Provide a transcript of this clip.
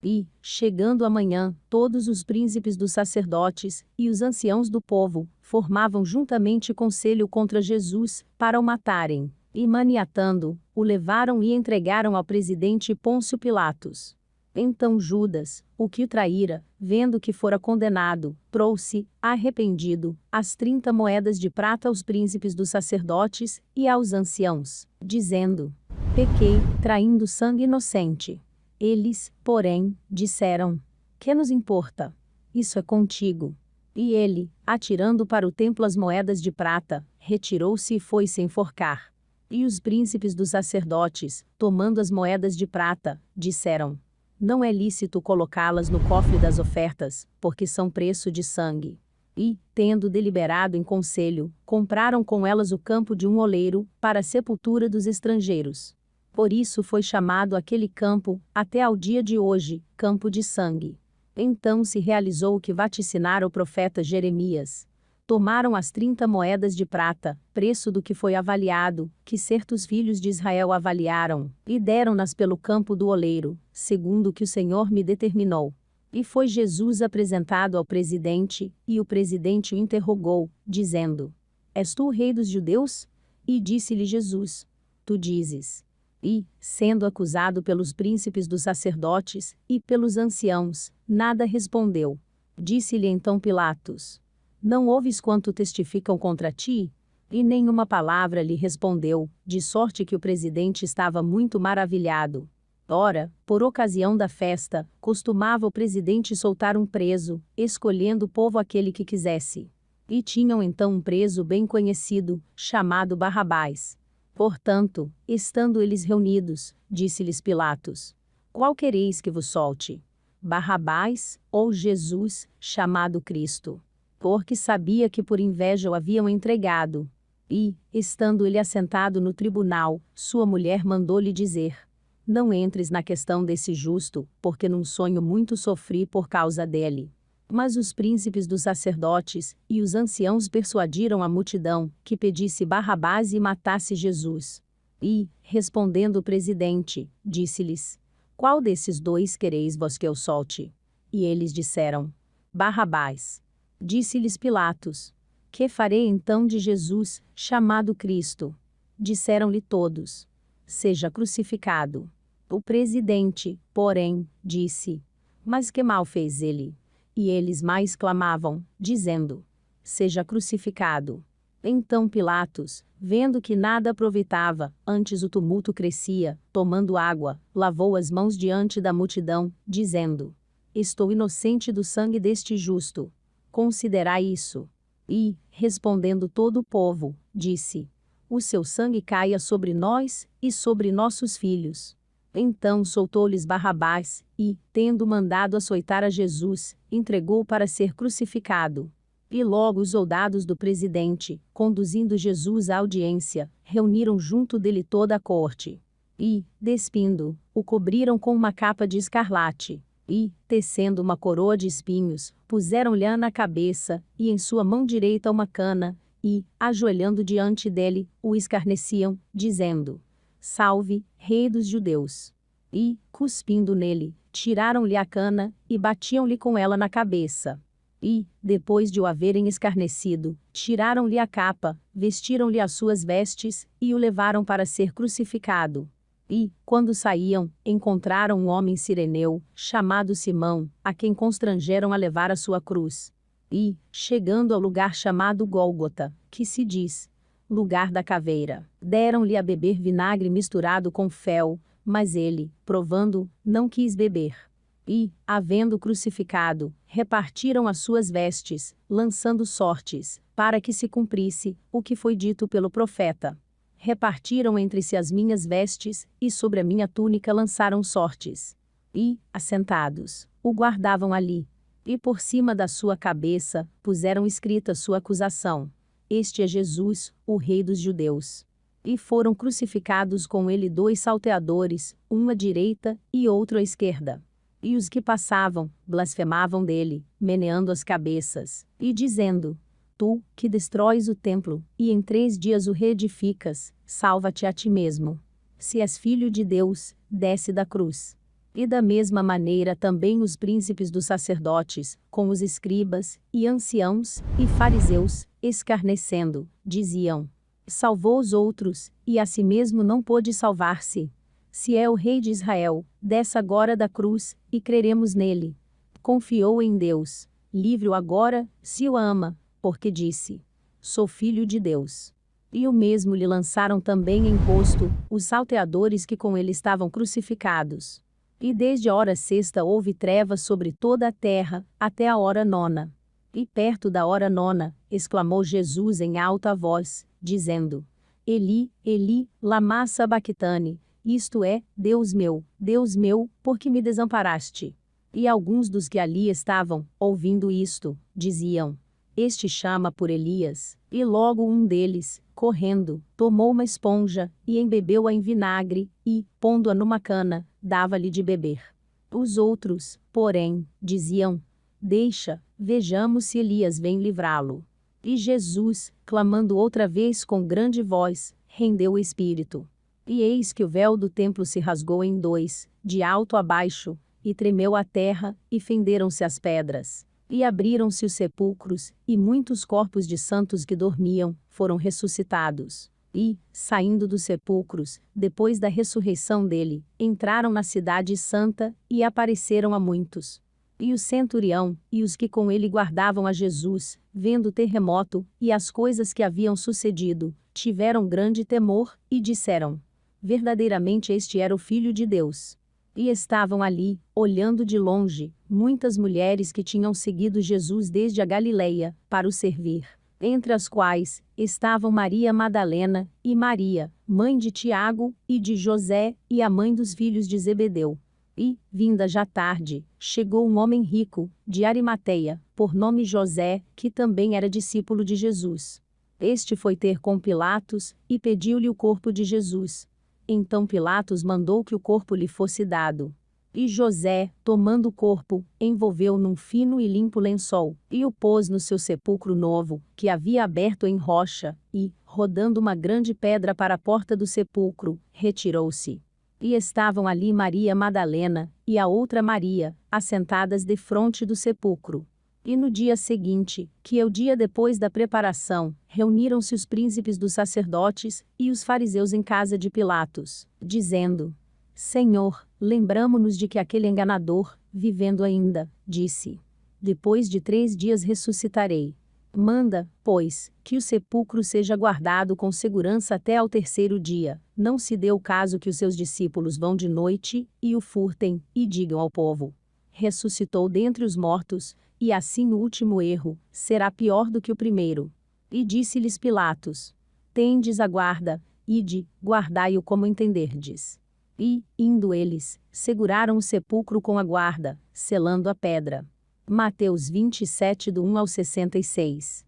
E, chegando a manhã, todos os príncipes dos sacerdotes e os anciãos do povo formavam juntamente conselho contra Jesus, para o matarem. E maniatando, o levaram e entregaram ao presidente Pôncio Pilatos. Então Judas, o que o traíra, vendo que fora condenado, trouxe, arrependido, as 30 moedas de prata aos príncipes dos sacerdotes e aos anciãos, dizendo: pequei, traindo sangue inocente. Eles, porém, disseram: que nos importa? Isso é contigo. E ele, atirando para o templo as moedas de prata, retirou-se e foi-se enforcar. E os príncipes dos sacerdotes, tomando as moedas de prata, disseram: não é lícito colocá-las no cofre das ofertas, porque são preço de sangue. E, tendo deliberado em conselho, compraram com elas o campo de um oleiro, para a sepultura dos estrangeiros. Por isso foi chamado aquele campo, até ao dia de hoje, campo de sangue. Então se realizou o que vaticinara o profeta Jeremias. Tomaram as 30 moedas de prata, preço do que foi avaliado, que certos filhos de Israel avaliaram, e deram-nas pelo campo do oleiro, segundo o que o Senhor me determinou. E foi Jesus apresentado ao presidente, e o presidente o interrogou, dizendo: és tu o rei dos judeus? E disse-lhe Jesus: tu dizes. E, sendo acusado pelos príncipes dos sacerdotes e pelos anciãos, nada respondeu. Disse-lhe então Pilatos: não ouves quanto testificam contra ti? E nenhuma palavra lhe respondeu, de sorte que o presidente estava muito maravilhado. Ora, por ocasião da festa, costumava o presidente soltar um preso, escolhendo o povo aquele que quisesse. E tinham então um preso bem conhecido, chamado Barrabás. Portanto, estando eles reunidos, disse-lhes Pilatos: qual quereis que vos solte? Barrabás, ou Jesus, chamado Cristo? Porque sabia que por inveja o haviam entregado. E, estando ele assentado no tribunal, sua mulher mandou-lhe dizer: não entres na questão desse justo, porque num sonho muito sofri por causa dele. Mas os príncipes dos sacerdotes e os anciãos persuadiram a multidão que pedisse Barrabás e matasse Jesus. E, respondendo o presidente, disse-lhes: qual desses dois quereis vós que eu solte? E eles disseram: Barrabás. Disse-lhes Pilatos: que farei então de Jesus, chamado Cristo? Disseram-lhe todos: seja crucificado. O presidente, porém, disse: mas que mal fez ele? E eles mais clamavam, dizendo: seja crucificado. Então Pilatos, vendo que nada aproveitava, antes o tumulto crescia, tomando água, lavou as mãos diante da multidão, dizendo: estou inocente do sangue deste justo. Considerai isso. E, respondendo todo o povo, disse: o seu sangue caia sobre nós e sobre nossos filhos. Então soltou-lhes Barrabás, e, tendo mandado açoitar a Jesus, entregou-o para ser crucificado. E logo os soldados do presidente, conduzindo Jesus à audiência, reuniram junto dele toda a corte. E, despindo, o cobriram com uma capa de escarlate. E, tecendo uma coroa de espinhos, puseram-lhe na cabeça, e em sua mão direita uma cana, e, ajoelhando diante dele, o escarneciam, dizendo: salve, rei dos judeus. E, cuspindo nele, tiraram-lhe a cana, e batiam-lhe com ela na cabeça. E, depois de o haverem escarnecido, tiraram-lhe a capa, vestiram-lhe as suas vestes, e o levaram para ser crucificado. E, quando saíam, encontraram um homem cireneu, chamado Simão, a quem constrangeram a levar a sua cruz. E, chegando ao lugar chamado Gólgota, que se diz lugar da caveira, deram-lhe a beber vinagre misturado com fel, mas ele, provando, não quis beber. E, havendo crucificado, repartiram as suas vestes, lançando sortes, para que se cumprisse o que foi dito pelo profeta. Repartiram entre si as minhas vestes, e sobre a minha túnica lançaram sortes. E, assentados, o guardavam ali. E por cima da sua cabeça, puseram escrita sua acusação: este é Jesus, o rei dos judeus. E foram crucificados com ele 2 salteadores, um à direita e outro à esquerda. E os que passavam, blasfemavam dele, meneando as cabeças, e dizendo: tu, que destróis o templo, e em 3 dias o reedificas, salva-te a ti mesmo. Se és filho de Deus, desce da cruz. E da mesma maneira também os príncipes dos sacerdotes, com os escribas, e anciãos, e fariseus, escarnecendo, diziam: salvou os outros, e a si mesmo não pôde salvar-se. Se é o rei de Israel, desça agora da cruz, e creremos nele. Confiou em Deus. Livre-o agora, se o ama, porque disse: sou filho de Deus. E o mesmo lhe lançaram também em rosto os salteadores que com ele estavam crucificados. E desde a hora sexta houve trevas sobre toda a terra, até a hora nona. E perto da hora nona, exclamou Jesus em alta voz, dizendo: Eli, Eli, lama sabactani, isto é, Deus meu, por que me desamparaste? E alguns dos que ali estavam, ouvindo isto, diziam: este chama por Elias. E logo um deles, correndo, tomou uma esponja, e embebeu-a em vinagre, e, pondo-a numa cana, dava-lhe de beber. Os outros, porém, diziam: deixa, vejamos se Elias vem livrá-lo. E Jesus, clamando outra vez com grande voz, rendeu o espírito. E eis que o véu do templo se rasgou em dois, de alto a baixo, e tremeu a terra, e fenderam-se as pedras. E abriram-se os sepulcros, e muitos corpos de santos que dormiam, foram ressuscitados. E, saindo dos sepulcros, depois da ressurreição dele, entraram na cidade santa, e apareceram a muitos. E o centurião, e os que com ele guardavam a Jesus, vendo o terremoto, e as coisas que haviam sucedido, tiveram grande temor, e disseram: verdadeiramente este era o Filho de Deus. E estavam ali, olhando de longe, muitas mulheres que tinham seguido Jesus desde a Galileia, para o servir, entre as quais estavam Maria Madalena, e Maria, mãe de Tiago, e de José, e a mãe dos filhos de Zebedeu. E, vinda já tarde, chegou um homem rico, de Arimateia, por nome José, que também era discípulo de Jesus. Este foi ter com Pilatos, e pediu-lhe o corpo de Jesus. Então Pilatos mandou que o corpo lhe fosse dado. E José, tomando o corpo, envolveu num fino e limpo lençol, e o pôs no seu sepulcro novo, que havia aberto em rocha, e, rodando uma grande pedra para a porta do sepulcro, retirou-se. E estavam ali Maria Madalena, e a outra Maria, assentadas defronte do sepulcro. E no dia seguinte, que é o dia depois da preparação, reuniram-se os príncipes dos sacerdotes, e os fariseus em casa de Pilatos, dizendo: Senhor, lembramo-nos de que aquele enganador, vivendo ainda, disse: depois de 3 dias ressuscitarei. Manda, pois, que o sepulcro seja guardado com segurança até ao 3º dia, não se dê o caso que os seus discípulos vão de noite, e o furtem, e digam ao povo: ressuscitou dentre os mortos, e assim o último erro será pior do que o primeiro. E disse-lhes Pilatos: tendes a guarda, ide, guardai-o como entenderdes. E, indo eles, seguraram o sepulcro com a guarda, selando a pedra. Mateus 27 do 1 ao 66.